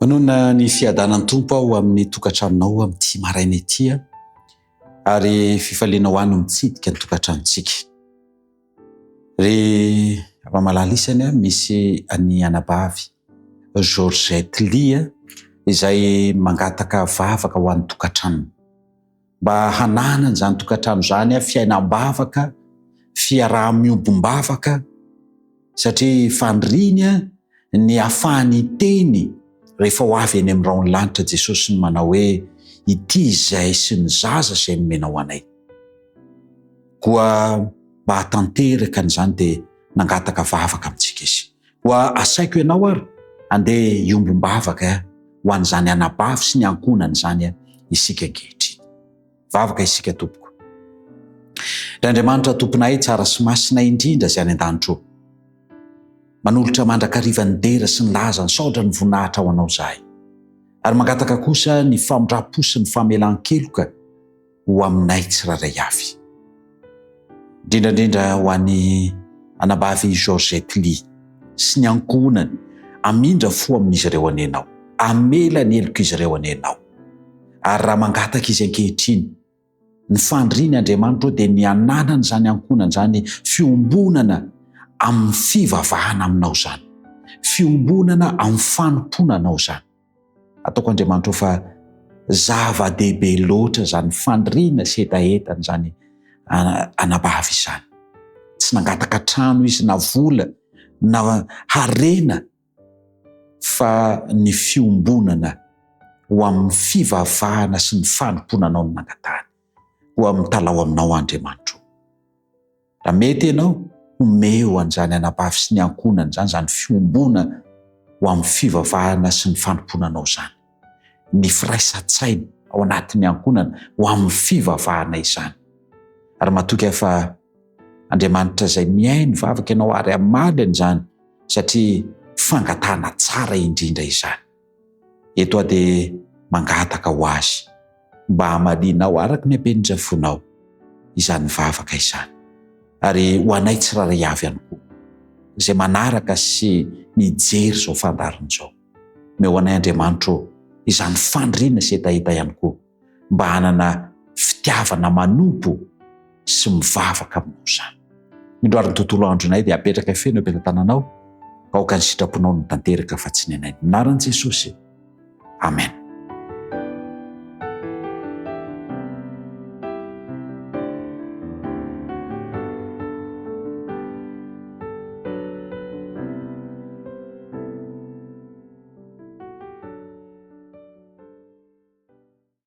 Manona ny fiadanany tompo aho amin'ny tokantranonao amin'ity maraina ity ary fifaliana ho any mitsidika ny tokantranontsika. Ry afa-malala isany misy any anabavy Georgette Ly izay mangataka vavaka ho an'ny tokantranony. Mba hananany izany tokantrano izany fiainam-bavaka, fiaraha-miombom-bavaka satria fandriny ny ahafahany teny rehefa ho avy eny amin'ny raon'ny lanitra Jesosy ny manao hoe ity izay sy ny zaza izay nomenao anay. Koa mba hatanteraka an'izany dia nangataka vavaka amintsika izy. Koa asaiko ianao ary andeha iombom-bavaka ho an'izany anabavy sy ny ankonany izany isika ankehitriny. Vavaka isika tompoko. Ry Andriamanitra tomponay tsara sy masina indrindra izay any an-danitro. Manolotra mandrakariva ny dera sy ny laza ny saodra ny voninahitra ho anao zahay. Ary mangataka kosa ny famindrapo sy ny famelan-keloka ho aminay tsirairay avy. Indrindrandrindra ho an'ny anabavy Georgette Ly sy ny ankonany, amindra fo amin'izy ireo anenao, amela ny eloko izy ireo anenao. Ary raha mangataka izy ankehitriny, ny fandriany Andriamanitra dia ny ananany izany ankonany izany fiombonana amin'ny fivavahana aminao izany, fiombonana amin'ny fanompona anao izany. Ataoko Andriamanitra fa zava-dehibe loatra izany fandriana sy etaetana izany anabavy izany. Tsy nangataka trano izy na vola na harena, fa ny fiombonana ho amin'ny fivavahana sy ny fanompona anao no nangatany, ho amin'ny talao aminao Andriamanitra. Raha mety ianao, homeo an'izany anabavy sy ny ankonany izany, izany fiombona ho amin'ny fivavahana sy ny fanompona anao izany. Ny firaisan-tsaina ao anatin'ny ankonana ho amin'ny fivavahana izany. Ary matoky fa Andriamanitra izay miainy vavaka ianao ary amaly an'izany satria fangatana tsara indrindra izany. Eto dia mangataka ho azy mba hamalinao araka ny ampenin-drafonao izany vavaka izany. Ary ho anay tsirairay avy ihany koa izay manaraka sy mijery izao fandariny izao. Meo anay Andriamanitra izany fandriana sy etaeta ihany koa mba hanana fitiavana manompo sy mivavaka aminao izany. Indroary ny tontolo andronay dia apetraka feno am-pelantananao, ka aoka ny sitraponao no tanteraka fa tsy ny anay. Anaran'i Jesosy. Amen.